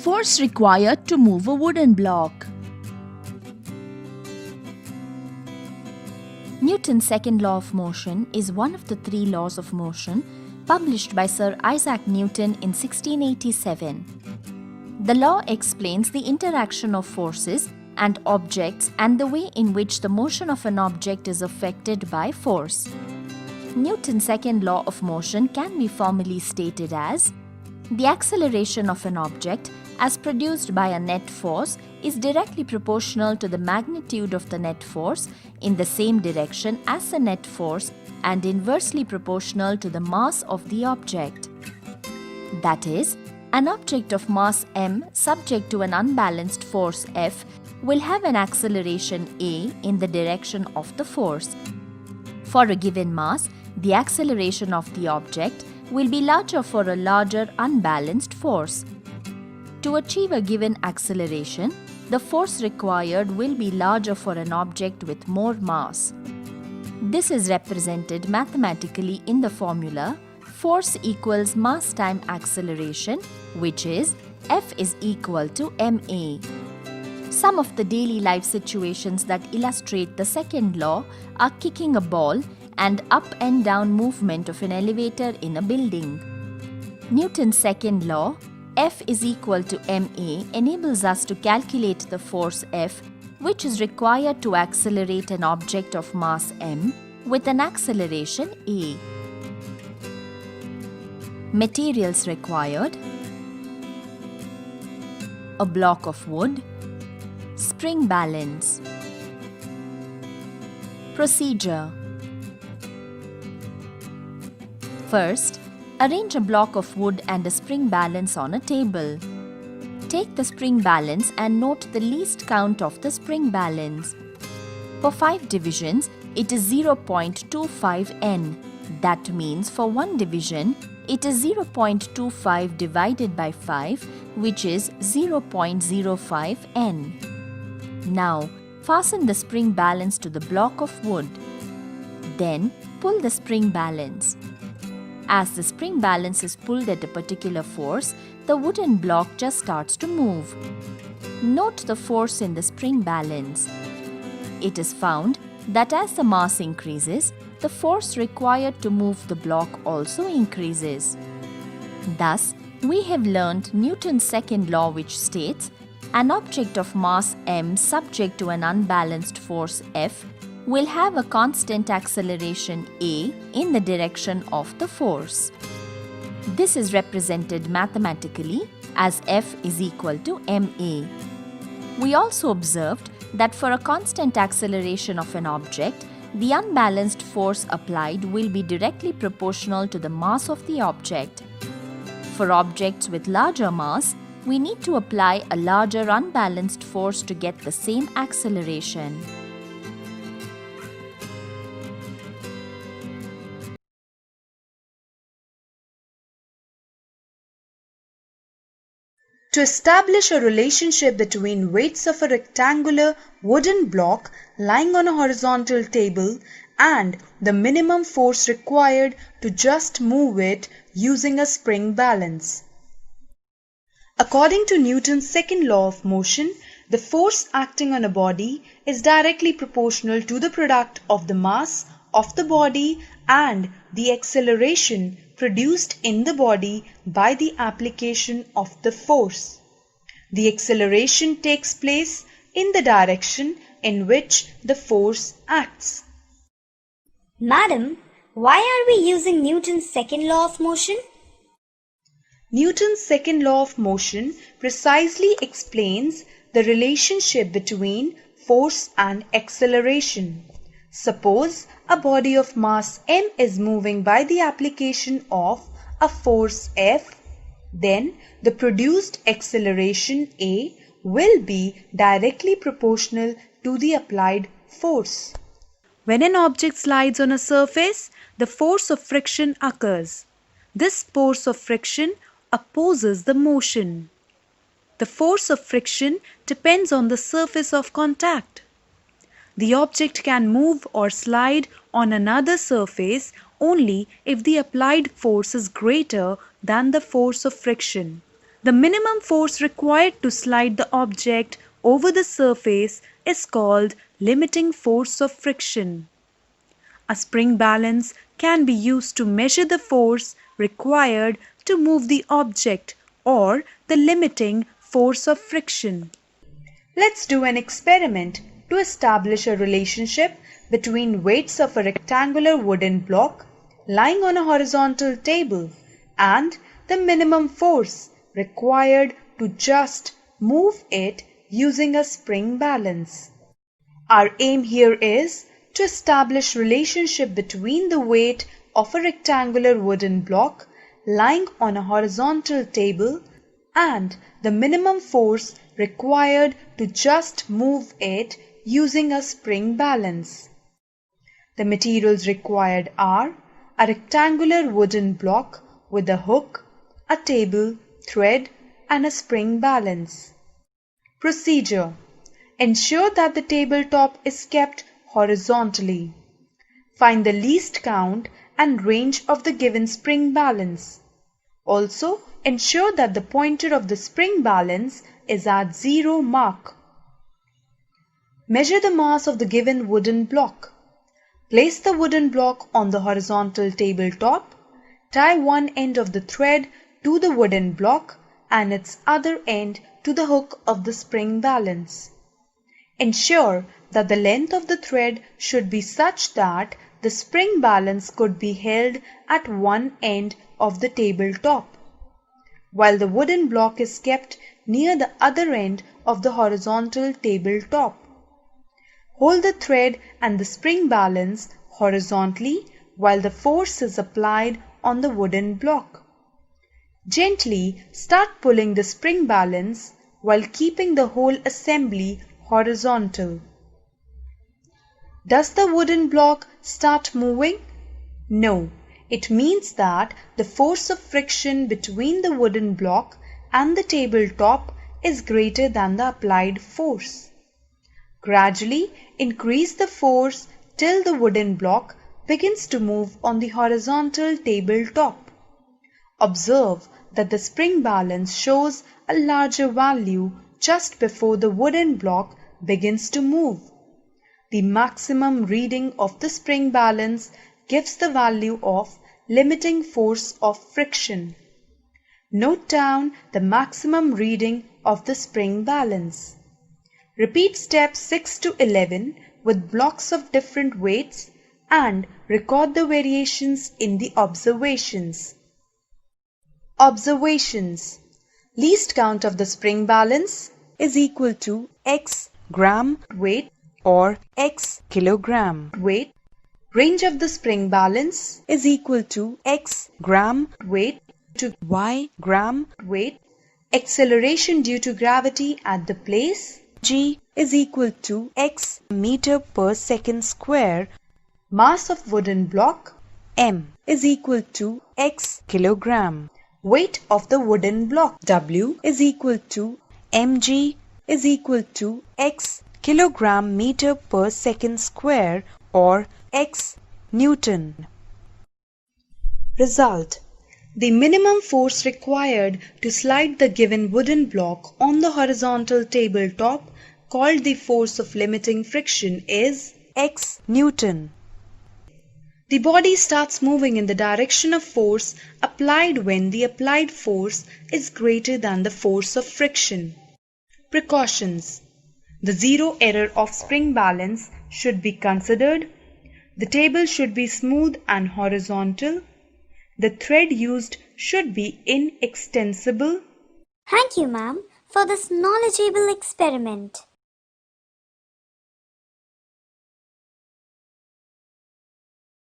force required to move a wooden block. Newton's second law of motion is one of the three laws of motion published by Sir Isaac Newton in 1687. The law explains the interaction of forces and objects and the way in which the motion of an object is affected by force. Newton's second law of motion can be formally stated as: the acceleration of an object as produced by a net force is directly proportional to the magnitude of the net force in the same direction as the net force and inversely proportional to the mass of the object. That is, an object of mass m subject to an unbalanced force F will have an acceleration a in the direction of the force. For a given mass, the acceleration of the object will be larger for a larger unbalanced force. To achieve a given acceleration, the force required will be larger for an object with more mass. This is represented mathematically in the formula force equals mass time acceleration, which is F is equal to ma. Some of the daily life situations that illustrate the second law are kicking a ball and up and down movement of an elevator in a building. Newton's second law, F is equal to ma, enables us to calculate the force F, which is required to accelerate an object of mass m with an acceleration a. Materials required: a block of wood, spring balance. Procedure: first, arrange a block of wood and a spring balance on a table. Take the spring balance and note the least count of the spring balance. For 5 divisions, it is 0.25 n. That means for one division, it is 0.25 divided by 5, which is 0.05 n. Now, fasten the spring balance to the block of wood. Then, pull the spring balance. As the spring balance is pulled at a particular force, the wooden block just starts to move. Note the force in the spring balance. It is found that as the mass increases, the force required to move the block also increases. Thus, we have learned Newton's second law, which states an object of mass m subject to an unbalanced force F will have a constant acceleration a in the direction of the force. This is represented mathematically as F is equal to ma. We also observed that for a constant acceleration of an object, the unbalanced force applied will be directly proportional to the mass of the object. For objects with larger mass, we need to apply a larger unbalanced force to get the same acceleration. To establish a relationship between weights of a rectangular wooden block lying on a horizontal table and the minimum force required to just move it using a spring balance. According to Newton's second law of motion, the force acting on a body is directly proportional to the product of the mass of the body and the acceleration produced in the body by the application of the force. The acceleration takes place in the direction in which the force acts. Madam, why are we using Newton's second law of motion? Newton's second law of motion precisely explains the relationship between force and acceleration. Suppose a body of mass m is moving by the application of a force F, then the produced acceleration a will be directly proportional to the applied force. When an object slides on a surface, the force of friction occurs. This force of friction opposes the motion. The force of friction depends on the surface of contact. The object can move or slide on another surface only if the applied force is greater than the force of friction. The minimum force required to slide the object over the surface is called limiting force of friction. A spring balance can be used to measure the force required to move the object or the limiting force of friction. Let's do an experiment to establish a relationship between weights of a rectangular wooden block lying on a horizontal table and the minimum force required to just move it using a spring balance. Our aim here is to establish relationship between the weight of a rectangular wooden block lying on a horizontal table and the minimum force required to just move it using a spring balance. The materials required are a rectangular wooden block with a hook, a table, thread, and a spring balance. Procedure: ensure that the tabletop is kept horizontally. Find the least count and range of the given spring balance. Also, ensure that the pointer of the spring balance is at 0 mark. Measure the mass of the given wooden block. Place the wooden block on the horizontal tabletop. Tie one end of the thread to the wooden block and its other end to the hook of the spring balance. Ensure that the length of the thread should be such that the spring balance could be held at one end of the tabletop, while the wooden block is kept near the other end of the horizontal tabletop. Hold the thread and the spring balance horizontally while the force is applied on the wooden block. Gently start pulling the spring balance while keeping the whole assembly horizontal. Does the wooden block start moving? No, it means that the force of friction between the wooden block and the tabletop is greater than the applied force. Gradually increase the force till the wooden block begins to move on the horizontal tabletop. Observe that the spring balance shows a larger value just before the wooden block begins to move. The maximum reading of the spring balance gives the value of limiting force of friction. Note down the maximum reading of the spring balance. Repeat steps 6 to 11 with blocks of different weights and record the variations in the observations. Observations: least count of the spring balance is equal to x gram weight or x kilogram weight. Range of the spring balance is equal to x gram weight to y gram weight. Acceleration due to gravity at the place g is equal to x meter per second square. Mass of wooden block m is equal to x kilogram. Weight of the wooden block w is equal to mg is equal to x kilogram meter per second square or x Newton. Result: the minimum force required to slide the given wooden block on the horizontal tabletop, called the force of limiting friction, is x Newton. The body starts moving in the direction of force applied when the applied force is greater than the force of friction. Precautions: the zero error of spring balance should be considered. The table should be smooth and horizontal. The thread used should be inextensible. Thank you, ma'am, for this knowledgeable experiment.